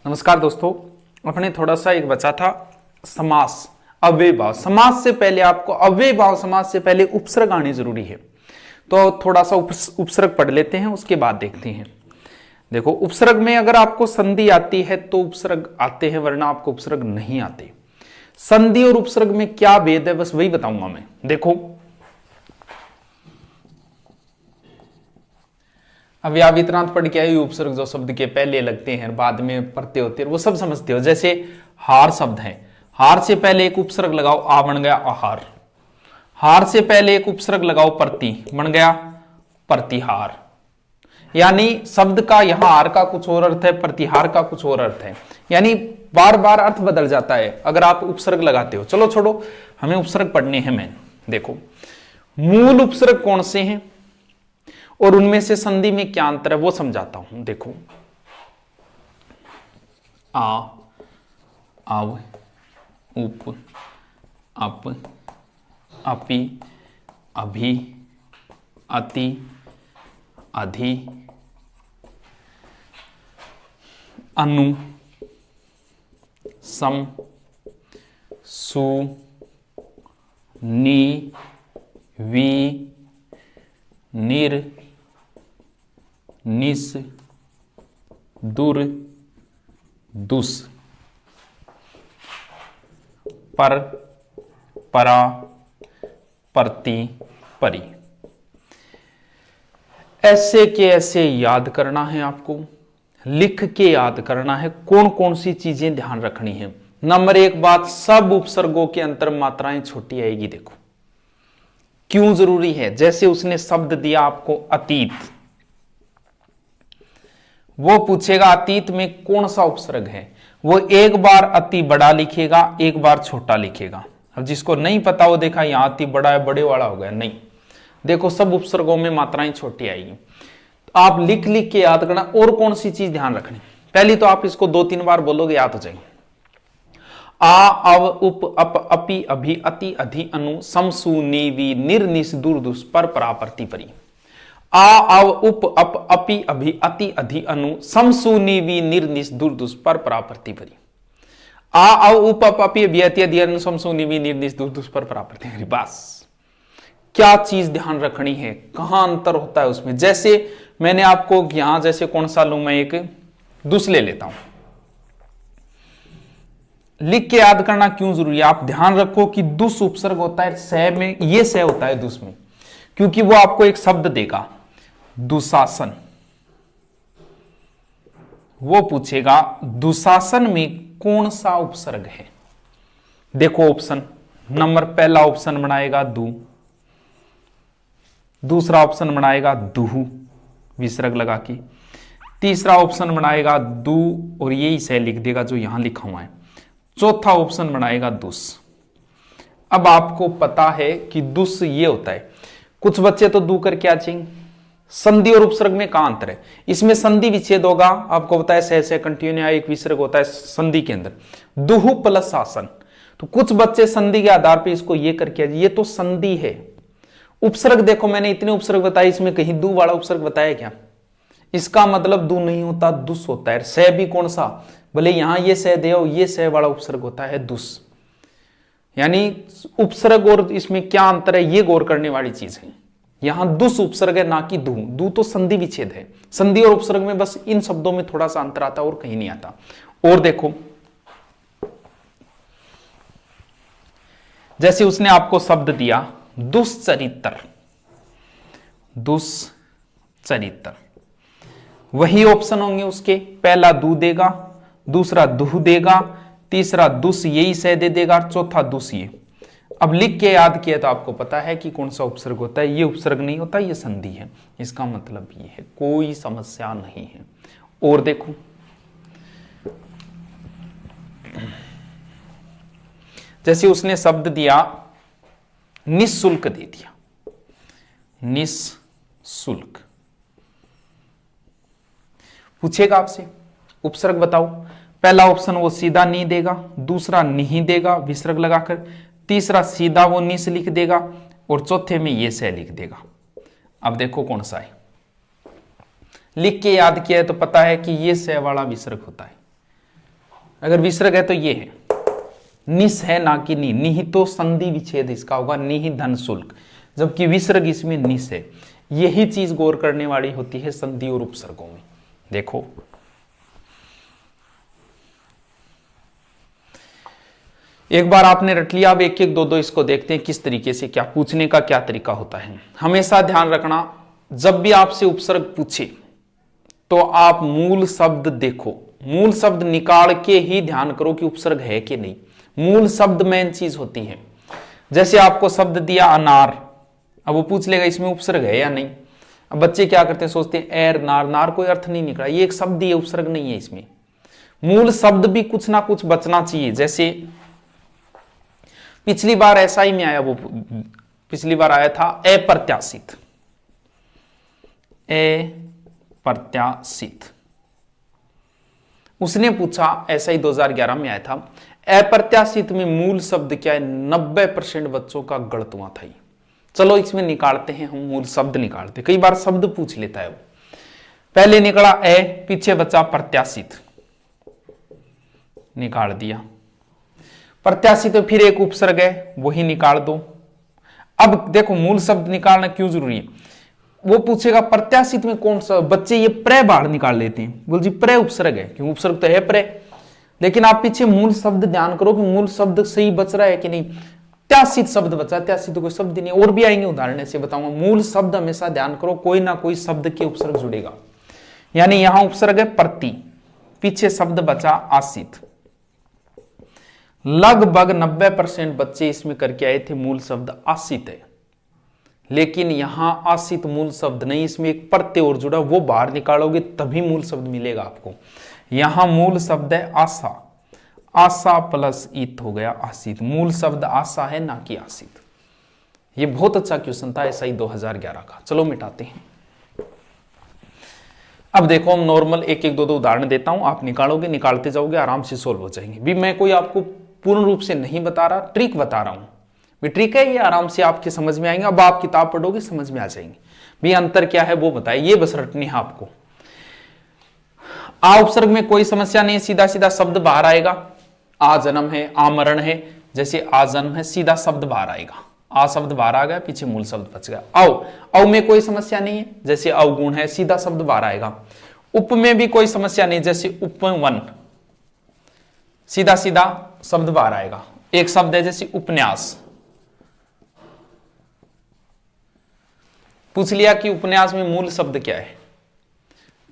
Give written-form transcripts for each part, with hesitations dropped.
नमस्कार दोस्तों, अपने थोड़ा सा एक बचा था समास, अव्यय भाव। समास से पहले आपको अव्यय भाव समास से पहले उपसर्ग आने जरूरी है, तो थोड़ा सा उपसर्ग पढ़ लेते हैं, उसके बाद देखते हैं। देखो, उपसर्ग में अगर आपको संधि आती है तो उपसर्ग आते हैं, वरना आपको उपसर्ग नहीं आते। संधि और उपसर्ग में क्या भेद है, बस वही बताऊंगा मैं। देखो, अभी आप इतना पढ़ के आए, उपसर्ग जो शब्द के पहले लगते हैं बाद में प्रत्यय होते हैं, वो सब समझते हो। जैसे हार शब्द है, हार से पहले एक उपसर्ग लगाओ, आ बन गया आहार। हार से पहले एक उपसर्ग लगाओ, प्रति बन गया प्रतिहार। यानी शब्द का यहां हार का कुछ और अर्थ है, प्रतिहार का कुछ और अर्थ है, यानी बार बार अर्थ बदल जाता है अगर आप उपसर्ग लगाते हो। चलो छोड़ो, हमें उपसर्ग पढ़ने हैं। मैं देखो, मूल उपसर्ग कौन से हैं और उनमें से संधि में क्या अंतर है वो समझाता हूं। देखो, आ, अव, उप, अप, अपि, अभि, अति, अधि, अनु, सम, सु, नि, वि, निर, निस, दुर, दुस, पर, परा, प्रति, परि। ऐसे के ऐसे याद करना है आपको, लिख के याद करना है। कौन कौन सी चीजें ध्यान रखनी है। नंबर एक बात, सब उपसर्गों के अंतर मात्राएं छोटी आएगी। देखो क्यों जरूरी है। जैसे उसने शब्द दिया आपको अतीत, वो पूछेगा अतीत में कौन सा उपसर्ग है, वो एक बार अति बड़ा लिखेगा, एक बार छोटा लिखेगा। अब जिसको नहीं पता वो देखा यहां अति बड़ा है, बड़े वाला हो गया, नहीं। देखो, सब उपसर्गों में मात्राएं छोटी आएगी। आप लिख लिख के याद करना। और कौन सी चीज ध्यान रखनी, पहली तो आप इसको 2-3 बार बोलोगे, याद हो जाएगी। आ, अव, उप, अप, अपि, अभि, अति, अधि, अनु, सम, सु, नि, वि, निर, निस, दुर, दुस, पर, परा, प्रति, परि। आ, अव, उप, अप, अपि, अभि, अति, अधि, अनु, सम, सु, नि, वि, निर, निस, दुर, दुस, पर, परा, प्रति, परि। आ, अव, उप, अप, अपि, अभि, अति, अधि, अनु, सम, सु, नि, वि, निर, निस, दुर, दुस, पर, परा, प्रति, परि। बस क्या चीज ध्यान रखनी है, कहां अंतर होता है उसमें। जैसे मैंने आपको यहां, जैसे कौन सा लू मैं, एक दुस ले लेता हूं। लिख के याद करना क्यों जरूरी है, आप ध्यान रखो कि दुस उपसर्ग होता है सह में, ये सह होता है दुस में, क्योंकि वो आपको एक शब्द देगा दुशासन। वो पूछेगा दुशासन में कौन सा उपसर्ग है। देखो ऑप्शन, नंबर पहला ऑप्शन बनाएगा दु, दूसरा ऑप्शन बनाएगा दुहु विसर्ग लगा के, तीसरा ऑप्शन बनाएगा दु और यही सह लिख देगा जो यहां लिखा हुआ है, चौथा ऑप्शन बनाएगा दुस। अब आपको पता है कि दुस ये होता है। कुछ बच्चे तो दू करके आ जाएंगे। संधि और उपसर्ग में कहां अंतर है, इसमें संधि विच्छेद होगा, आपको बताया सह कंटिन्यू एक विसर्ग होता है संधि के अंदर, दुहु प्लस शासन। तो कुछ बच्चे संधि के आधार पर इसको ये करके, ये तो संधि है। उपसर्ग देखो, मैंने इतने उपसर्ग बताए, इसमें कहीं दू वाला उपसर्ग बताया क्या, इसका मतलब दू नहीं होता, दुस होता है। सह भी कौन सा, भले यहां ये सह दे, ये सह वाला उपसर्ग होता है दुस। यानी उपसर्ग और इसमें क्या अंतर है, ये गौर करने वाली चीज है। यहां दुस उपसर्ग है, ना कि दू। दू तो संधि विच्छेद है। संधि और उपसर्ग में बस इन शब्दों में थोड़ा सा अंतर आता है और कहीं नहीं आता। और देखो, जैसे उसने आपको शब्द दिया दुश्चरित्र, दुश्चरित्र, वही ऑप्शन होंगे उसके। पहला दू देगा, दूसरा दुह देगा, तीसरा दुस यही सह दे देगा, चौथा दुस ये। अब लिख के याद किया तो आपको पता है कि कौन सा उपसर्ग होता है। ये उपसर्ग नहीं होता, ये संधि है। इसका मतलब ये है, कोई समस्या नहीं है। और देखो, जैसे उसने शब्द दिया निःशुल्क दे दिया, निःशुल्क, पूछेगा आपसे उपसर्ग बताओ। पहला ऑप्शन वो सीधा नी देगा, दूसरा नहीं देगा विसर्ग लगाकर, तीसरा सीधा वो निस लिख देगा और चौथे में ये सह लिख देगा। अब देखो कौन सा है। लिख के याद किया है तो पता है कि ये सह वाला विसर्ग होता है। अगर विसर्ग है तो ये है, निस है ना कि नी, निहि तो संधि विच्छेद इसका होगा, निहि धन शुल्क, जबकि विसर्ग इसमें निस है। यही चीज गौर करने वाली होती है संधि और उपसर्गों में। देखो एक बार आपने रट लिया, अब एक एक दो दो इसको देखते हैं किस तरीके से, क्या पूछने का क्या तरीका होता है। हमेशा ध्यान रखना, जब भी आपसे उपसर्ग पूछे तो आप मूल शब्द देखो, मूल शब्द निकाल के ही ध्यान करो कि उपसर्ग है कि नहीं। मूल शब्द मेन चीज होती है। जैसे आपको शब्द दिया अनार, अब वो पूछ लेगा इसमें उपसर्ग है या नहीं। अब बच्चे क्या करते हैं, सोचते हैं एर नार, नार कोई अर्थ नहीं निकला, ये एक शब्द ही है, उपसर्ग नहीं है इसमें। मूल शब्द भी कुछ ना कुछ बचना चाहिए। जैसे पिछली बार ऐसा ही में आया, वो पिछली बार आया था अप्रत्याशित, अप्रत्याशित उसने पूछा, ऐसा ही 2011 में आया था। अप्रत्याशित में मूल शब्द क्या है, 90% बच्चों का गलत हुआ था। चलो इसमें निकालते हैं हम, मूल शब्द निकालते, कई बार शब्द पूछ लेता है वो। पहले निकला ए, पीछे बचा प्रत्याशित, निकाल दिया। प्रत्याशित तो फिर एक उपसर्ग है, वही निकाल दो। अब देखो मूल शब्द निकालना क्यों जरूरी है, वो पूछेगा प्रत्याशित में कौन सा, बच्चे ये प्रे बाहर निकाल लेते हैं, बोल जी प्रे उपसर्ग है, क्यों उपसर्ग तो है प्रे। लेकिन आप पीछे मूल शब्द ध्यान करो कि मूल शब्द सही बच रहा है कि नहीं। त्यासित शब्द बचा, त्यासित तो कोई शब्द नहीं, और भी आएंगे उदाहरण ऐसे बताऊंगा। मूल शब्द हमेशा ध्यान करो, कोई ना कोई शब्द के उपसर्ग जुड़ेगा। यानी यहां उपसर्ग है प्रति, पीछे शब्द बचा आसित। लगभग 90% बच्चे इसमें करके आए थे मूल शब्द आसित है, लेकिन यहां आसित मूल शब्द नहीं, इसमें एक प्रत्यय और जुड़ा, वो बाहर निकालोगे तभी मूल शब्द मिलेगा आपको। यहां मूल शब्द है आशा, आशा प्लस इत हो गया आसित। मूल शब्द आशा है ना कि आसित। ये बहुत अच्छा क्वेश्चन था, ऐसा ही 2011 का। चलो मिटाते हैं। अब देखो हम नॉर्मल एक एक दो दो उदाहरण देता हूं, आप निकालोगे, निकालते जाओगे, आराम से सोल्व हो जाएंगे। भी मैं कोई आपको पूर्ण रूप से नहीं बता रहा, ट्रिक बता रहा हूं। भी ट्रिक है ये, आराम से आपके समझ में आएंगे। अब आप किताब पढ़ोगे समझ में आ जाएंगे भी अंतर क्या है वो बताए, ये बस रटनी है आपको। आ उपसर्ग में कोई समस्या नहीं, सीधा सीधा शब्द बाहर आएगा। आ जन्म है, आ मरण है, जैसे आ जन्म है सीधा शब्द बाहर आएगा। आ शब्द बाहर आ गया, पीछे मूल शब्द बच गया। औ में कोई समस्या नहीं है, जैसे अवगुण है सीधा शब्द बाहर आएगा। उप में भी कोई समस्या नहीं, जैसे उपवन, सीधा सीधा शब्द बाहर आएगा। एक शब्द है जैसे उपन्यास, पूछ लिया कि उपन्यास में मूल शब्द क्या है,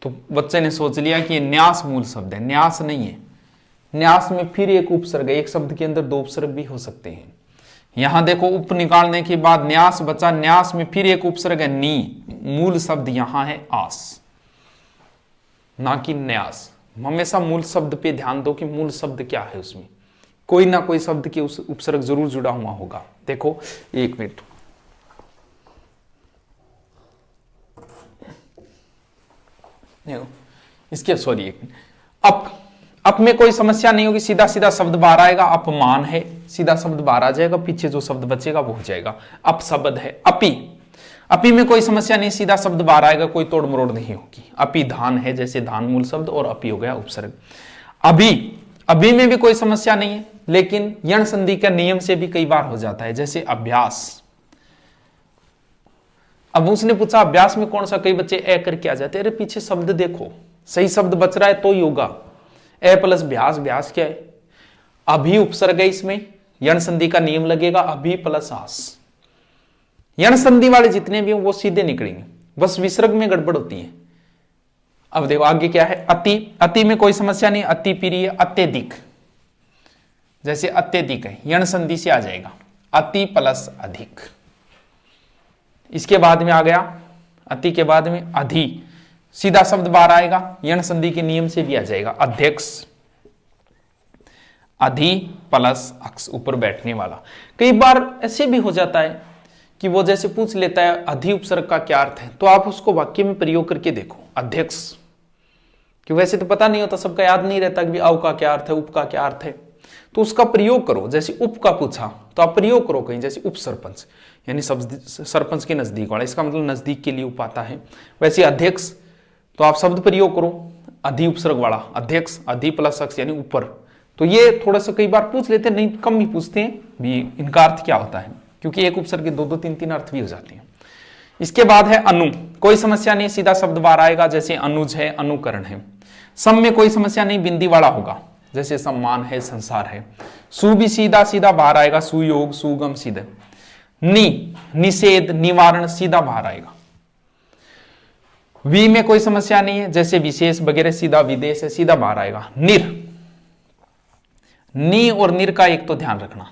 तो बच्चे ने सोच लिया कि ये न्यास मूल शब्द है। न्यास नहीं है, न्यास में फिर एक उपसर्ग है, एक शब्द के अंदर दो उपसर्ग भी हो सकते हैं। यहां देखो उप निकालने के बाद न्यास बचा, न्यास में फिर एक उपसर्ग है नी, मूल शब्द यहां है आस ना कि न्यास। हमेशा मूल शब्द पे ध्यान दो कि मूल शब्द क्या है, उसमें कोई ना कोई शब्द के उस उपसर्ग जरूर जुड़ा हुआ होगा। देखो एक मिनट, इसके सॉरी एक मिनट। अप में कोई समस्या नहीं होगी, सीधा सीधा शब्द बाहर आएगा। अपमान है, सीधा शब्द बाहर आ जाएगा, पीछे जो शब्द बचेगा वो हो जाएगा। अप शब्द है। अपी, अपी में कोई समस्या नहीं, सीधा शब्द बाहर आएगा, कोई तोड़ मरोड़ नहीं होगी। अपी धान है, जैसे धान मूल शब्द और अपी हो गया उपसर्ग। अभी, अभी में भी कोई समस्या नहीं है, लेकिन यण संधि का नियम से भी कई बार हो जाता है, जैसे अभ्यास। अब उसने पूछा अभ्यास में कौन सा, कई बच्चे ए करके आ जाते, अरे पीछे शब्द देखो, सही शब्द बच रहा है तो ही होगा। ए प्लस ब्यास, ब्यास क्या है, अभी उपसर्ग है, इसमें यण संधि का नियम लगेगा, अभी प्लस आस। यण संधि वाले जितने भी हैं वो सीधे निकलेंगे, बस विसर्ग में गड़बड़ होती है। अब देखो आगे क्या है, अति, अति में कोई समस्या नहीं, अति प्रिय, अत्यधिक, जैसे अत्यधिक है, यण संधि से आ जाएगा, अति प्लस अधिक। इसके बाद में आ गया, अति के बाद में अधि, सीधा शब्द बाहर आएगा, यण संधि के नियम से भी आ जाएगा, अध्यक्ष, अधि प्लस अक्ष, ऊपर बैठने वाला। कई बार ऐसे भी हो जाता है कि वो जैसे पूछ लेता है अधि उपसर्ग का क्या अर्थ है, तो आप उसको वाक्य में प्रयोग करके देखो, अध्यक्ष, कि वैसे तो पता नहीं होता, सबका याद नहीं रहता कि अव का क्या अर्थ है, उप का क्या अर्थ है, तो उसका प्रयोग करो। जैसे उप का पूछा तो आप प्रयोग करो कहीं, जैसे उप सरपंच, यानी सरपंच के नजदीक वाला, इसका मतलब नजदीक के लिए उप आता है। वैसे अध्यक्ष, तो आप शब्द प्रयोग करो अधि उपसर्ग वाला, अध्यक्ष, अधि प्लस अक्ष यानी ऊपर, तो ये थोड़ा सा कई बार पूछ लेते हैं, नहीं कम ही पूछते हैं भी इनका अर्थ क्या होता है, क्योंकि एक उपसर्ग के 2-2 3-3 अर्थ भी हो जाते हैं। इसके बाद है अनु, कोई समस्या नहीं, सीधा शब्द बाहर आएगा, जैसे अनुज है, अनुकरण है। सम में कोई समस्या नहीं, बिंदी वाला होगा, जैसे सम्मान है, संसार है। सु भी सीधा सीधा बाहर आएगा, सुयोग, सुगम, सीधे। नि, निषेध, निवारण, सीधा बाहर आएगा। वी में कोई समस्या नहीं है, जैसे विशेष वगैरह, सीधा विदेश है, सीधा बाहर आएगा। निर, नी और निर का एक तो ध्यान रखना,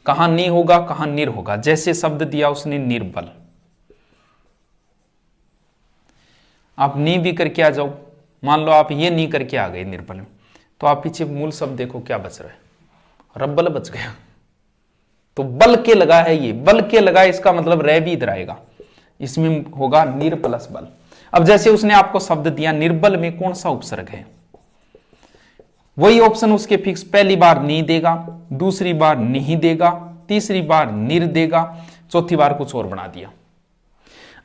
कहां नी होगा कहां निर होगा। जैसे शब्द दिया उसने निर्बल, आप नी भी करके आ जाओ, मान लो आप ये नी करके आ गए निर्बल में, तो आप पीछे मूल शब्द देखो क्या बच रहा है, रब्बल बच गया। तो बल के लगा है, ये बल के लगा, इसका मतलब रह भी इधर आएगा, इसमें होगा निर प्लस बल। अब जैसे उसने आपको शब्द दिया निर्बल में कौन सा उपसर्ग है, वही ऑप्शन उसके फिक्स, पहली बार नी देगा, दूसरी बार नहीं देगा, तीसरी बार निर देगा, चौथी बार कुछ और बना दिया।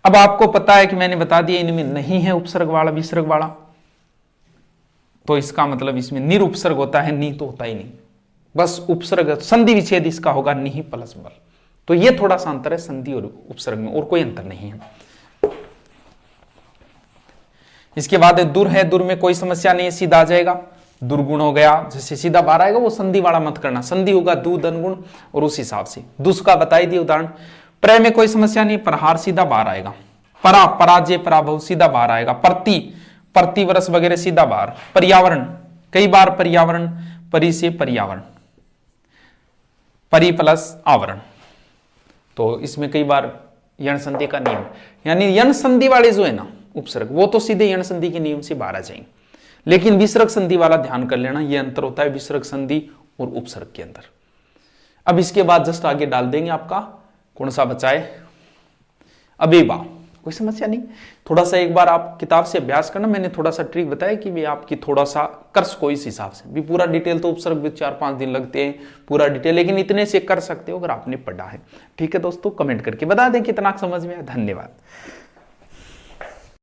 अब आपको पता है कि मैंने बता दिया इनमें नहीं है उपसर्ग वाला विसर्ग वाला, तो इसका मतलब इसमें निर उपसर्ग होता है, नी तो होता ही नहीं, बस उपसर्ग संधि विच्छेद इसका होगा निहि प्लस बल। तो ये थोड़ा सा अंतर है संधि और उपसर्ग में, और कोई अंतर नहीं है। इसके बाद दुर है, दुर में कोई समस्या नहीं है, सीधा आ जाएगा, दुर्गुण हो गया, जैसे सीधा बाहर आएगा, वो संधि वाला मत करना, संधि होगा दु दनगुण और उस हिसाब से। दुस का बताई दिए उदाहरण। प्र में कोई समस्या नहीं, प्रहार सीधा बाहर आएगा। परा, पराजय, पराभव सीधा बाहर आएगा। प्रति, प्रतिवर्ष वगैरह सीधा बाहर। पर्यावरण, कई बार पर्यावरण, परि से पर्यावरण, परि प्लस आवरण, तो इसमें कई बार यण संधि का नियम, यानी यण संधि वाले जो है ना उपसर्ग, वो तो सीधे यण संधि के नियम से बाहर आ जाएंगे, लेकिन विसर्ग संधि वाला ध्यान कर लेना, ये अंतर होता है विसर्ग संधि और उपसर्ग के अंदर। अब इसके बाद जस्ट आगे डाल देंगे आपका कौन सा बचा है, अबेबा, कोई समस्या नहीं। थोड़ा सा एक बार आप किताब से अभ्यास करना, मैंने थोड़ा सा ट्रिक बताया कि भी आपकी थोड़ा सा कर सको इस हिसाब से भी। पूरा डिटेल तो उपसर्ग भी 4-5 दिन लगते हैं पूरा डिटेल, लेकिन इतने से कर सकते हो अगर आपने पढ़ा है। ठीक है दोस्तों, कमेंट करके बता दें कितना समझ में आया। धन्यवाद।